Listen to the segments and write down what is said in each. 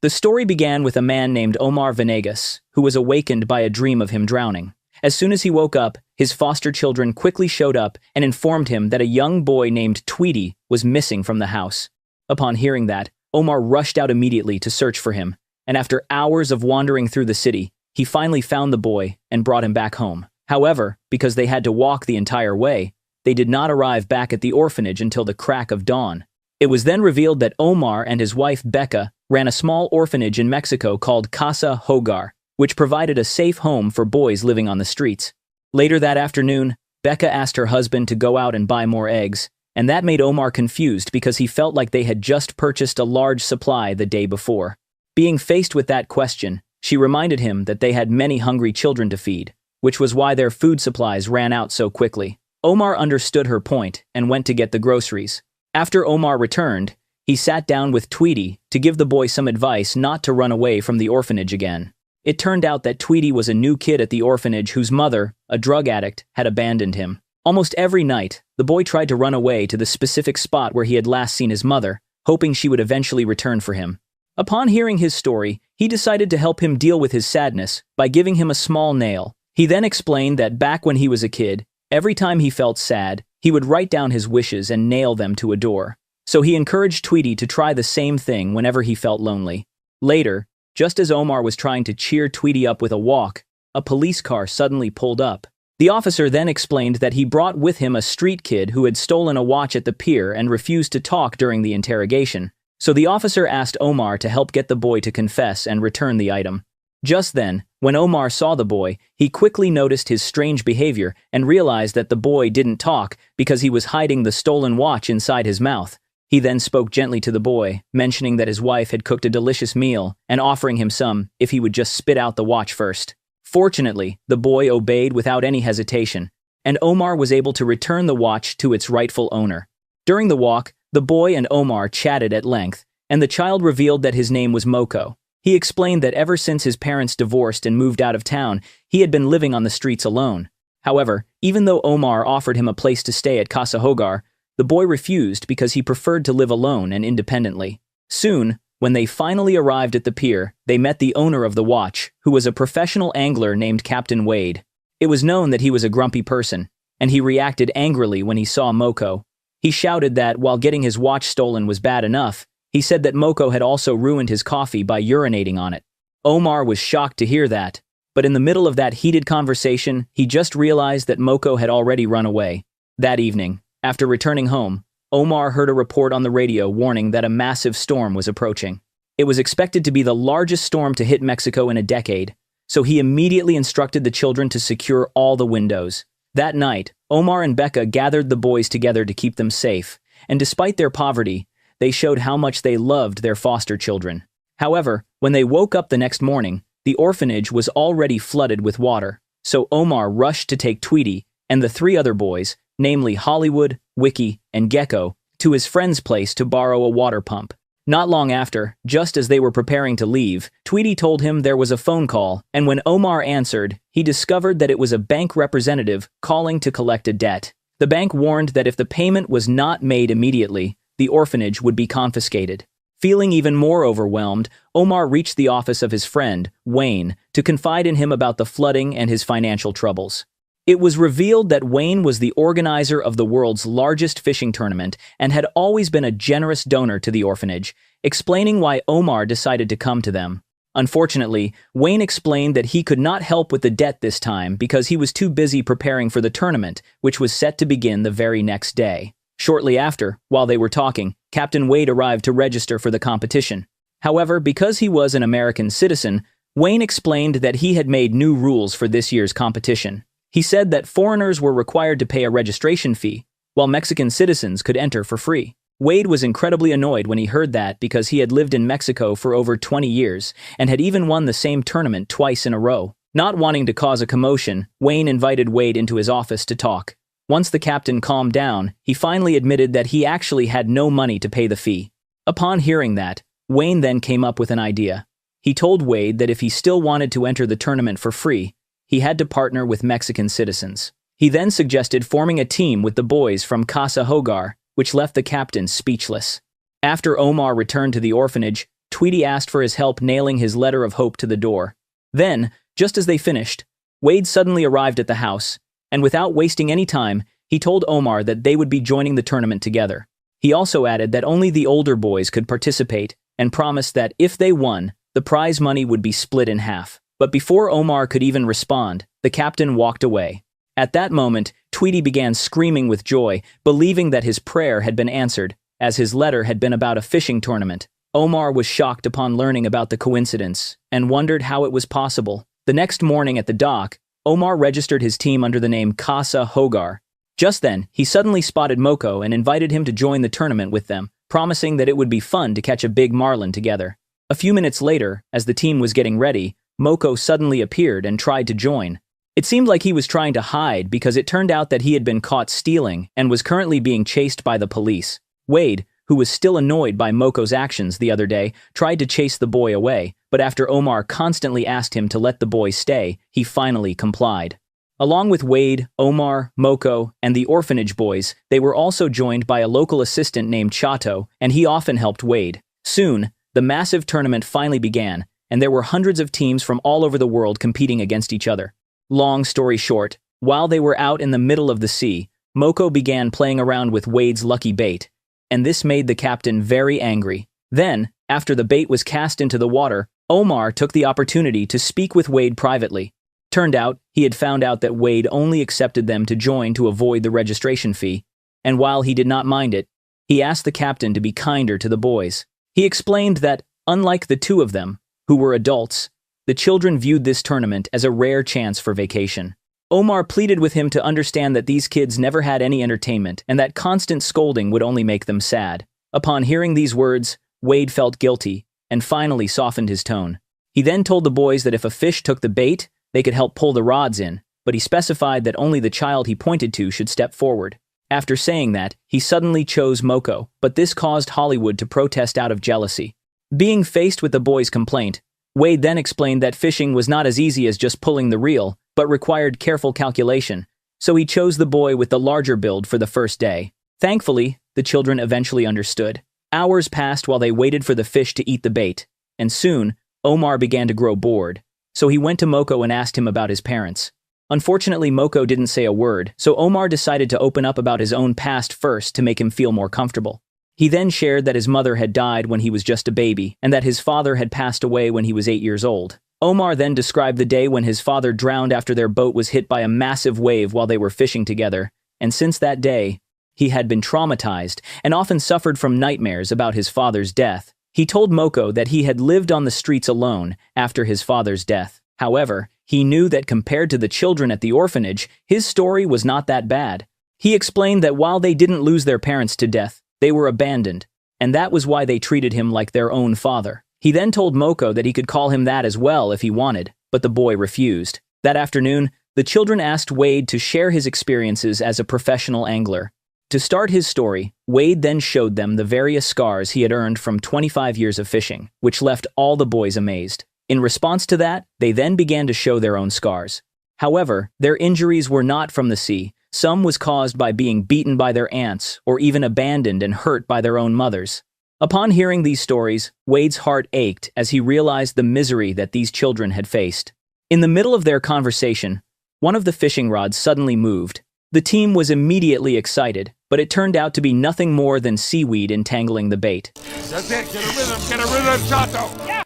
The story began with a man named Omar Venegas, who was awakened by a dream of him drowning. As soon as he woke up, his foster children quickly showed up and informed him that a young boy named Tweety was missing from the house. Upon hearing that, Omar rushed out immediately to search for him, and after hours of wandering through the city, he finally found the boy and brought him back home. However, because they had to walk the entire way, they did not arrive back at the orphanage until the crack of dawn. It was then revealed that Omar and his wife Becca ran a small orphanage in Mexico called Casa Hogar, which provided a safe home for boys living on the streets. Later that afternoon, Becca asked her husband to go out and buy more eggs, and that made Omar confused because he felt like they had just purchased a large supply the day before. Being faced with that question, she reminded him that they had many hungry children to feed, which was why their food supplies ran out so quickly. Omar understood her point and went to get the groceries. After Omar returned, he sat down with Tweety to give the boy some advice not to run away from the orphanage again. It turned out that Tweety was a new kid at the orphanage whose mother, a drug addict, had abandoned him. Almost every night, the boy tried to run away to the specific spot where he had last seen his mother, hoping she would eventually return for him. Upon hearing his story, he decided to help him deal with his sadness by giving him a small nail. He then explained that back when he was a kid, every time he felt sad, he would write down his wishes and nail them to a door. So he encouraged Tweety to try the same thing whenever he felt lonely. Later, just as Omar was trying to cheer Tweety up with a walk, a police car suddenly pulled up. The officer then explained that he brought with him a street kid who had stolen a watch at the pier and refused to talk during the interrogation. So the officer asked Omar to help get the boy to confess and return the item. Just then, when Omar saw the boy, he quickly noticed his strange behavior and realized that the boy didn't talk because he was hiding the stolen watch inside his mouth. He then spoke gently to the boy, mentioning that his wife had cooked a delicious meal and offering him some if he would just spit out the watch first. Fortunately, the boy obeyed without any hesitation, and Omar was able to return the watch to its rightful owner. During the walk, the boy and Omar chatted at length, and the child revealed that his name was Moko. He explained that ever since his parents divorced and moved out of town, he had been living on the streets alone. However, even though Omar offered him a place to stay at Casa Hogar, the boy refused because he preferred to live alone and independently. Soon, when they finally arrived at the pier, they met the owner of the watch, who was a professional angler named Captain Wade. It was known that he was a grumpy person, and he reacted angrily when he saw Moko. He shouted that while getting his watch stolen was bad enough, he said that Moko had also ruined his coffee by urinating on it. Omar was shocked to hear that, but in the middle of that heated conversation, he just realized that Moko had already run away. That evening, after returning home, Omar heard a report on the radio warning that a massive storm was approaching. It was expected to be the largest storm to hit Mexico in a decade, so he immediately instructed the children to secure all the windows. That night, Omar and Becca gathered the boys together to keep them safe, and despite their poverty, they showed how much they loved their foster children. However, when they woke up the next morning, the orphanage was already flooded with water, so Omar rushed to take Tweety and the 3 other boys, namely Hollywood, Wiki, and Gecko, to his friend's place to borrow a water pump. Not long after, just as they were preparing to leave, Tweety told him there was a phone call, and when Omar answered, he discovered that it was a bank representative calling to collect a debt. The bank warned that if the payment was not made immediately, the orphanage would be confiscated. Feeling even more overwhelmed, Omar reached the office of his friend, Wayne, to confide in him about the flooding and his financial troubles. It was revealed that Wayne was the organizer of the world's largest fishing tournament and had always been a generous donor to the orphanage, explaining why Omar decided to come to them. Unfortunately, Wayne explained that he could not help with the debt this time because he was too busy preparing for the tournament, which was set to begin the very next day. Shortly after, while they were talking, Captain Wade arrived to register for the competition. However, because he was an American citizen, Wayne explained that he had made new rules for this year's competition. He said that foreigners were required to pay a registration fee, while Mexican citizens could enter for free. Wade was incredibly annoyed when he heard that because he had lived in Mexico for over 20 years and had even won the same tournament twice in a row. Not wanting to cause a commotion, Wayne invited Wade into his office to talk. Once the captain calmed down, he finally admitted that he actually had no money to pay the fee. Upon hearing that, Wayne then came up with an idea. He told Wade that if he still wanted to enter the tournament for free, he had to partner with Mexican citizens. He then suggested forming a team with the boys from Casa Hogar, which left the captain speechless. After Omar returned to the orphanage, Tweety asked for his help nailing his letter of hope to the door. Then, just as they finished, Wade suddenly arrived at the house, and without wasting any time, he told Omar that they would be joining the tournament together. He also added that only the older boys could participate and promised that if they won, the prize money would be split in half. But before Omar could even respond, the captain walked away. At that moment, Tweety began screaming with joy, believing that his prayer had been answered, as his letter had been about a fishing tournament. Omar was shocked upon learning about the coincidence and wondered how it was possible. The next morning at the dock, Omar registered his team under the name Casa Hogar. Just then, he suddenly spotted Moko and invited him to join the tournament with them, promising that it would be fun to catch a big marlin together. A few minutes later, as the team was getting ready, Moko suddenly appeared and tried to join. It seemed like he was trying to hide because it turned out that he had been caught stealing and was currently being chased by the police. Wade, who was still annoyed by Moko's actions the other day, tried to chase the boy away, but after Omar constantly asked him to let the boy stay, he finally complied. Along with Wade, Omar, Moko, and the orphanage boys, they were also joined by a local assistant named Chato, and he often helped Wade. Soon, the massive tournament finally began, and there were hundreds of teams from all over the world competing against each other. Long story short, while they were out in the middle of the sea, Moko began playing around with Wade's lucky bait, and this made the captain very angry. Then, after the bait was cast into the water, Omar took the opportunity to speak with Wade privately. Turned out, he had found out that Wade only accepted them to join to avoid the registration fee, and while he did not mind it, he asked the captain to be kinder to the boys. He explained that, unlike the two of them, who were adults, the children viewed this tournament as a rare chance for vacation. Omar pleaded with him to understand that these kids never had any entertainment and that constant scolding would only make them sad. Upon hearing these words, Wade felt guilty and finally softened his tone. He then told the boys that if a fish took the bait, they could help pull the rods in, but he specified that only the child he pointed to should step forward. After saying that, he suddenly chose Moko, but this caused Hollywood to protest out of jealousy. Being faced with the boys' complaint, Wade then explained that fishing was not as easy as just pulling the reel, but required careful calculation, so he chose the boy with the larger build for the first day. Thankfully, the children eventually understood. Hours passed while they waited for the fish to eat the bait, and soon, Omar began to grow bored. So he went to Moko and asked him about his parents. Unfortunately, Moko didn't say a word, so Omar decided to open up about his own past first to make him feel more comfortable. He then shared that his mother had died when he was just a baby, and that his father had passed away when he was 8 years old. Omar then described the day when his father drowned after their boat was hit by a massive wave while they were fishing together, and since that day, he had been traumatized and often suffered from nightmares about his father's death. He told Moko that he had lived on the streets alone after his father's death. However, he knew that compared to the children at the orphanage, his story was not that bad. He explained that while they didn't lose their parents to death, they were abandoned, and that was why they treated him like their own father. He then told Moko that he could call him that as well if he wanted, but the boy refused. That afternoon, the children asked Wade to share his experiences as a professional angler. To start his story, Wade then showed them the various scars he had earned from 25 years of fishing, which left all the boys amazed. In response to that, they then began to show their own scars. However, their injuries were not from the sea. Some was caused by being beaten by their aunts or even abandoned and hurt by their own mothers. Upon hearing these stories, Wade's heart ached as he realized the misery that these children had faced. In the middle of their conversation, one of the fishing rods suddenly moved. The team was immediately excited, but it turned out to be nothing more than seaweed entangling the bait. That's it, get a rhythm, Chato! Yeah.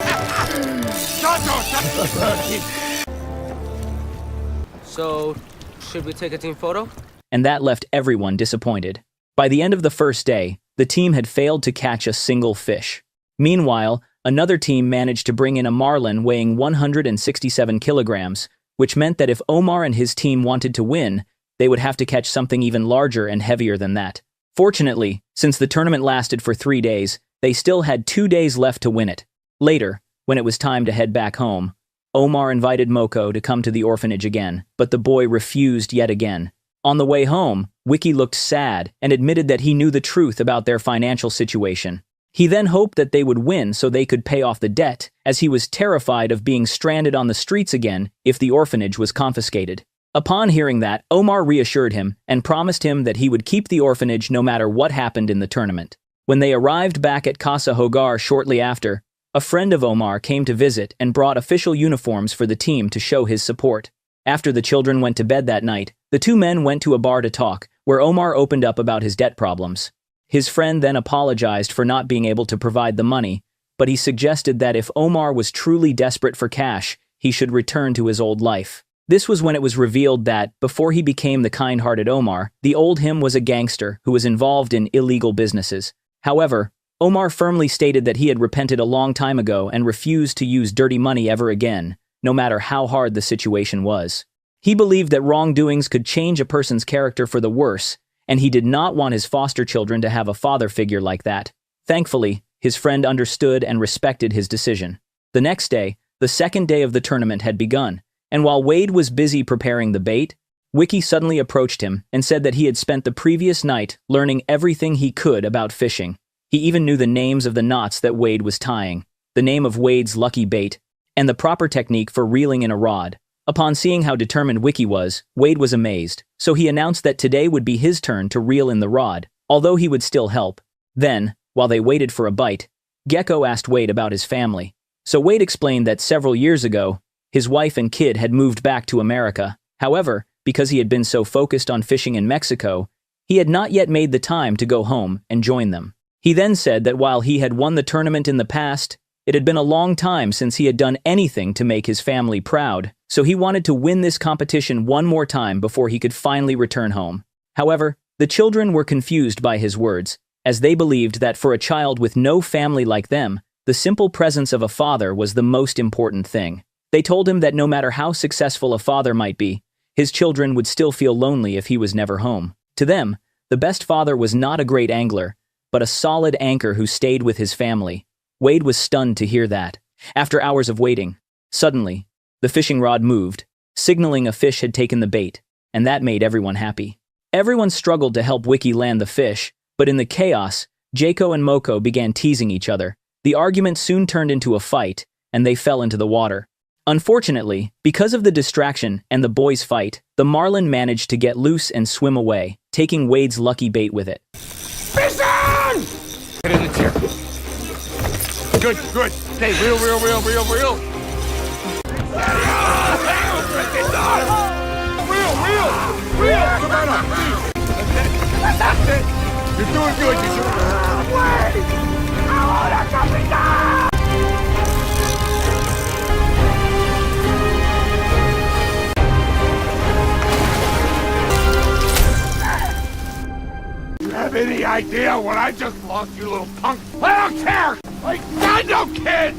Chato! So, should we take a team photo? And that left everyone disappointed. By the end of the first day, the team had failed to catch a single fish. Meanwhile, another team managed to bring in a marlin weighing 167 kilograms, which meant that if Omar and his team wanted to win, they would have to catch something even larger and heavier than that. Fortunately, since the tournament lasted for 3 days, they still had 2 days left to win it. Later, when it was time to head back home, Omar invited Moko to come to the orphanage again, but the boy refused yet again. On the way home, Wiki looked sad and admitted that he knew the truth about their financial situation. He then hoped that they would win so they could pay off the debt, as he was terrified of being stranded on the streets again if the orphanage was confiscated. Upon hearing that, Omar reassured him and promised him that he would keep the orphanage no matter what happened in the tournament. When they arrived back at Casa Hogar shortly after, A friend of Omar came to visit and brought official uniforms for the team to show his support. After the children went to bed that night, the two men went to a bar to talk, where Omar opened up about his debt problems. His friend then apologized for not being able to provide the money, but he suggested that if Omar was truly desperate for cash, he should return to his old life. This was when it was revealed that, before he became the kind-hearted Omar, the old him was a gangster who was involved in illegal businesses. However, Omar firmly stated that he had repented a long time ago and refused to use dirty money ever again, no matter how hard the situation was. He believed that wrongdoings could change a person's character for the worse, and he did not want his foster children to have a father figure like that. Thankfully, his friend understood and respected his decision. The next day, the second day of the tournament had begun, and while Wade was busy preparing the bait, Wiki suddenly approached him and said that he had spent the previous night learning everything he could about fishing. He even knew the names of the knots that Wade was tying, the name of Wade's lucky bait, and the proper technique for reeling in a rod. Upon seeing how determined Wiki was, Wade was amazed, so he announced that today would be his turn to reel in the rod, although he would still help. Then, while they waited for a bite, Gecko asked Wade about his family. So Wade explained that several years ago, his wife and kid had moved back to America. However, because he had been so focused on fishing in Mexico, he had not yet made the time to go home and join them. He then said that while he had won the tournament in the past, it had been a long time since he had done anything to make his family proud, so he wanted to win this competition one more time before he could finally return home. However, the children were confused by his words, as they believed that for a child with no family like them, the simple presence of a father was the most important thing. They told him that no matter how successful a father might be, his children would still feel lonely if he was never home. To them, the best father was not a great angler, but a solid anchor who stayed with his family. Wade was stunned to hear that. After hours of waiting, suddenly, the fishing rod moved, signaling a fish had taken the bait, and that made everyone happy. Everyone struggled to help Wiki land the fish, but in the chaos, Jaco and Moko began teasing each other. The argument soon turned into a fight, and they fell into the water. Unfortunately, because of the distraction and the boys' fight, the marlin managed to get loose and swim away, taking Wade's lucky bait with it. Fish on! Get in the chair. Good, good. Stay real. Real. Come on up, please. That's it. You're doing good. Wait! Ahora, capitán! You have any idea what I just lost, you little punk? I don't care! I don't care!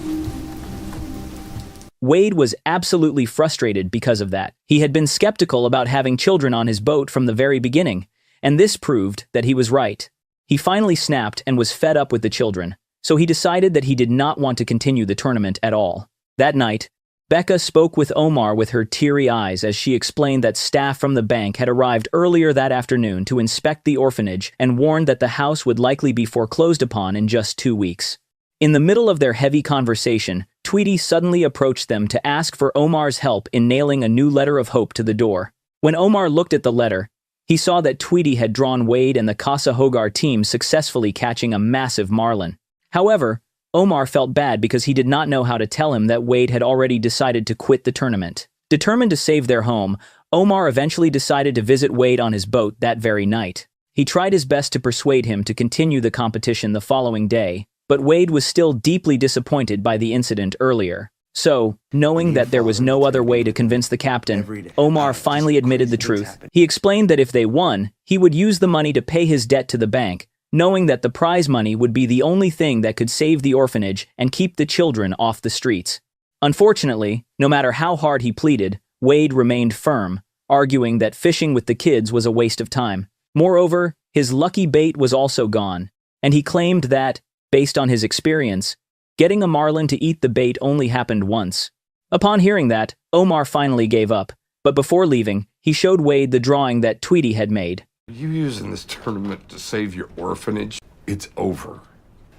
Wade was absolutely frustrated because of that. He had been skeptical about having children on his boat from the very beginning, and this proved that he was right. He finally snapped and was fed up with the children, so he decided that he did not want to continue the tournament at all. That night, Becca spoke with Omar with her teary eyes as she explained that staff from the bank had arrived earlier that afternoon to inspect the orphanage and warned that the house would likely be foreclosed upon in just 2 weeks. In the middle of their heavy conversation, Tweety suddenly approached them to ask for Omar's help in nailing a new letter of hope to the door. When Omar looked at the letter, he saw that Tweety had drawn Wade and the Casa Hogar team successfully catching a massive marlin. However, Omar felt bad because he did not know how to tell him that Wade had already decided to quit the tournament. Determined to save their home, Omar eventually decided to visit Wade on his boat that very night. He tried his best to persuade him to continue the competition the following day, but Wade was still deeply disappointed by the incident earlier. So, knowing that there was no other way to convince the captain, Omar finally admitted the truth. He explained that if they won, he would use the money to pay his debt to the bank, knowing that the prize money would be the only thing that could save the orphanage and keep the children off the streets. Unfortunately, no matter how hard he pleaded, Wade remained firm, arguing that fishing with the kids was a waste of time. Moreover, his lucky bait was also gone, and he claimed that, based on his experience, getting a marlin to eat the bait only happened once. Upon hearing that, Omar finally gave up, but before leaving, he showed Wade the drawing that Tweety had made. Are you using this tournament to save your orphanage? It's over.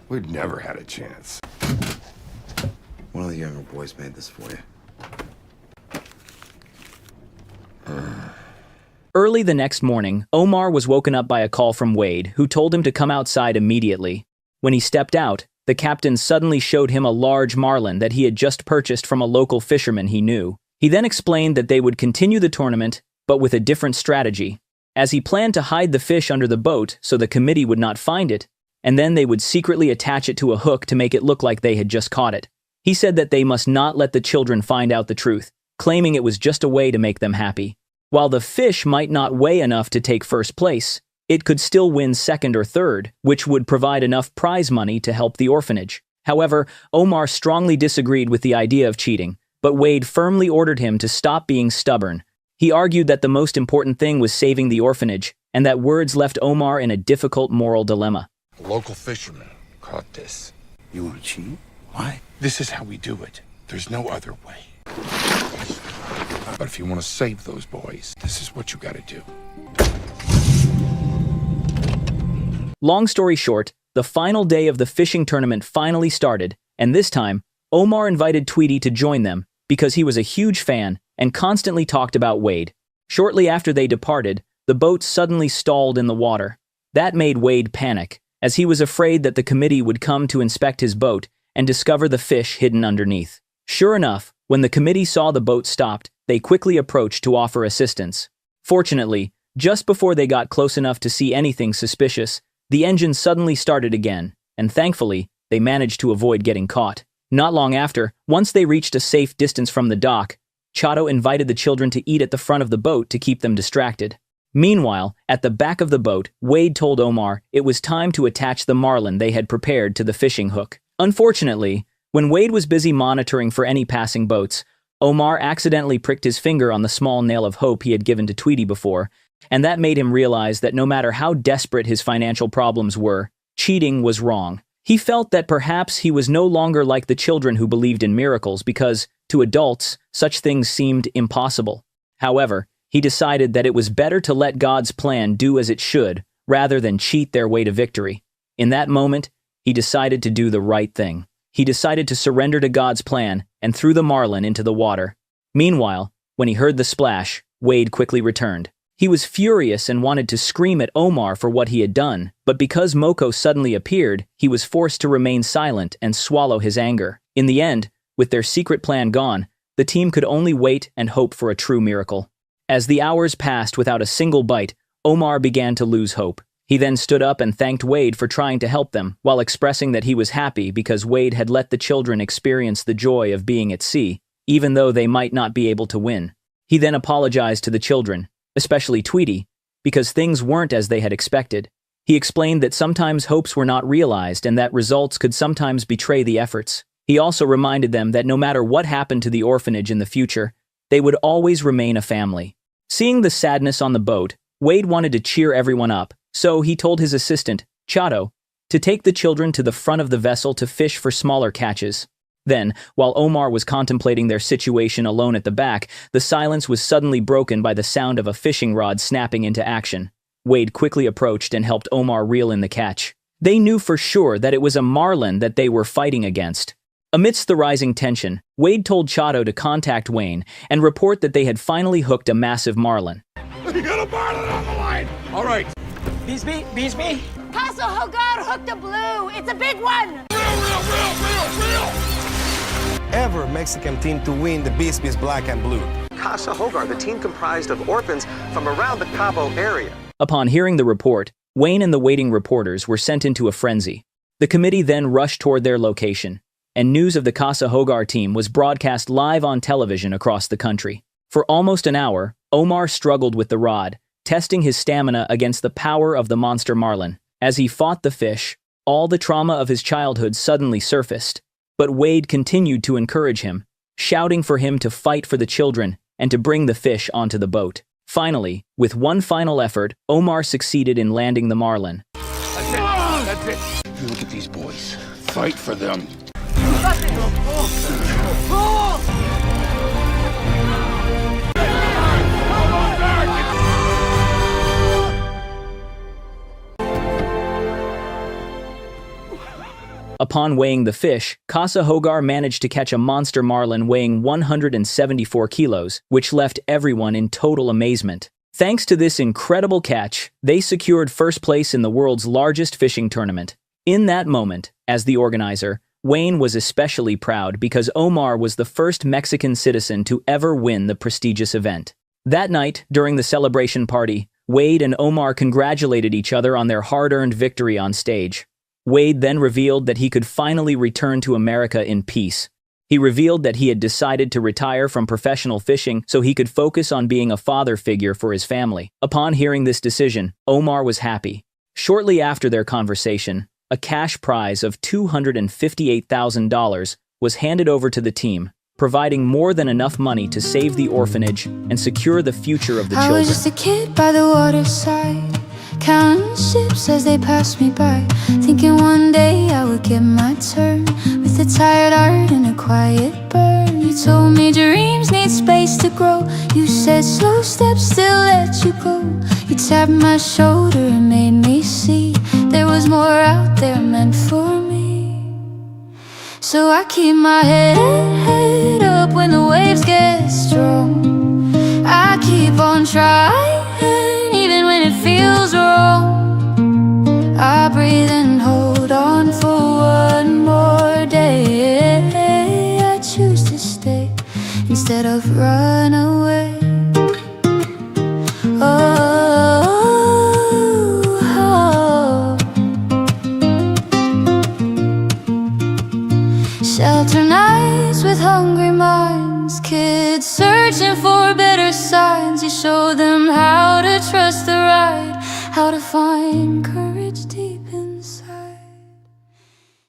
We'd never had a chance. One of the younger boys made this for you. Early the next morning, Omar was woken up by a call from Wade, who told him to come outside immediately. When he stepped out, the captain suddenly showed him a large marlin that he had just purchased from a local fisherman he knew. He then explained that they would continue the tournament, but with a different strategy, as he planned to hide the fish under the boat so the committee would not find it, and then they would secretly attach it to a hook to make it look like they had just caught it. He said that they must not let the children find out the truth, claiming it was just a way to make them happy. While the fish might not weigh enough to take first place, it could still win second or third, which would provide enough prize money to help the orphanage. However, Omar strongly disagreed with the idea of cheating, but Wade firmly ordered him to stop being stubborn. He argued that the most important thing was saving the orphanage, and that words left Omar in a difficult moral dilemma. A local fisherman caught this. You want to cheat? Why? This is how we do it. There's no other way. But if you want to save those boys, this is what you gotta do. Long story short, the final day of the fishing tournament finally started, and this time, Omar invited Tweety to join them because he was a huge fan and constantly talked about Wade. Shortly after they departed, the boat suddenly stalled in the water. That made Wade panic, as he was afraid that the committee would come to inspect his boat and discover the fish hidden underneath. Sure enough, when the committee saw the boat stopped, they quickly approached to offer assistance. Fortunately, just before they got close enough to see anything suspicious, the engine suddenly started again, and thankfully, they managed to avoid getting caught. Not long after, once they reached a safe distance from the dock, Chato invited the children to eat at the front of the boat to keep them distracted. Meanwhile, at the back of the boat, Wade told Omar it was time to attach the marlin they had prepared to the fishing hook. Unfortunately, when Wade was busy monitoring for any passing boats, Omar accidentally pricked his finger on the small nail of hope he had given to Tweety before, and that made him realize that no matter how desperate his financial problems were, cheating was wrong. He felt that perhaps he was no longer like the children who believed in miracles because, to adults, such things seemed impossible. However, he decided that it was better to let God's plan do as it should, rather than cheat their way to victory. In that moment, he decided to do the right thing. He decided to surrender to God's plan and threw the marlin into the water. Meanwhile, when he heard the splash, Wade quickly returned. He was furious and wanted to scream at Omar for what he had done, but because Moko suddenly appeared, he was forced to remain silent and swallow his anger. In the end, with their secret plan gone, the team could only wait and hope for a true miracle. As the hours passed without a single bite, Omar began to lose hope. He then stood up and thanked Wade for trying to help them, while expressing that he was happy because Wade had let the children experience the joy of being at sea, even though they might not be able to win. He then apologized to the children, especially Tweety, because things weren't as they had expected. He explained that sometimes hopes were not realized and that results could sometimes betray the efforts. He also reminded them that no matter what happened to the orphanage in the future, they would always remain a family. Seeing the sadness on the boat, Wade wanted to cheer everyone up, so he told his assistant, Chato, to take the children to the front of the vessel to fish for smaller catches. Then, while Omar was contemplating their situation alone at the back, the silence was suddenly broken by the sound of a fishing rod snapping into action. Wade quickly approached and helped Omar reel in the catch. They knew for sure that it was a marlin that they were fighting against. Amidst the rising tension, Wade told Chato to contact Wayne and report that they had finally hooked a massive marlin. You got a marlin on the line! All right. Bisbee? Castle Hogar hooked a blue. It's a big one. Real! Ever Mexican team to win the Bisbee's Black and Blue. Casa Hogar, the team comprised of orphans from around the Cabo area. Upon hearing the report, Wayne and the waiting reporters were sent into a frenzy. The committee then rushed toward their location, and news of the Casa Hogar team was broadcast live on television across the country. For almost an hour, Omar struggled with the rod, testing his stamina against the power of the monster marlin. As he fought the fish, all the trauma of his childhood suddenly surfaced. But Wade continued to encourage him, shouting for him to fight for the children and to bring the fish onto the boat. Finally, with one final effort, Omar succeeded in landing the marlin. That's it. You look at these boys. Fight for them. Upon weighing the fish, Casa Hogar managed to catch a monster marlin weighing 174 kilos, which left everyone in total amazement. Thanks to this incredible catch, they secured first place in the world's largest fishing tournament. In that moment, as the organizer, Wayne was especially proud because Omar was the first Mexican citizen to ever win the prestigious event. That night, during the celebration party, Wade and Omar congratulated each other on their hard-earned victory on stage. Wade then revealed that he could finally return to America in peace. He revealed that he had decided to retire from professional fishing so he could focus on being a father figure for his family. Upon hearing this decision, Omar was happy. Shortly after their conversation, a cash prize of $258,000 was handed over to the team, providing more than enough money to save the orphanage and secure the future of the children. I was just a kid by the waterside, counting ships as they passed me by, thinking one day I would get my turn, with a tired heart and a quiet burn. You told me dreams need space to grow. You said slow steps still let you go. You tapped my shoulder and made me see there was more out there meant for me. So I keep my head up when the waves get strong. I keep on trying even when it feels wrong. I breathe and hold on for one more day. I choose to stay instead of run away. Shelter nights with hungry minds, kids searching for better signs. You show them how to trust the ride, how to find courage.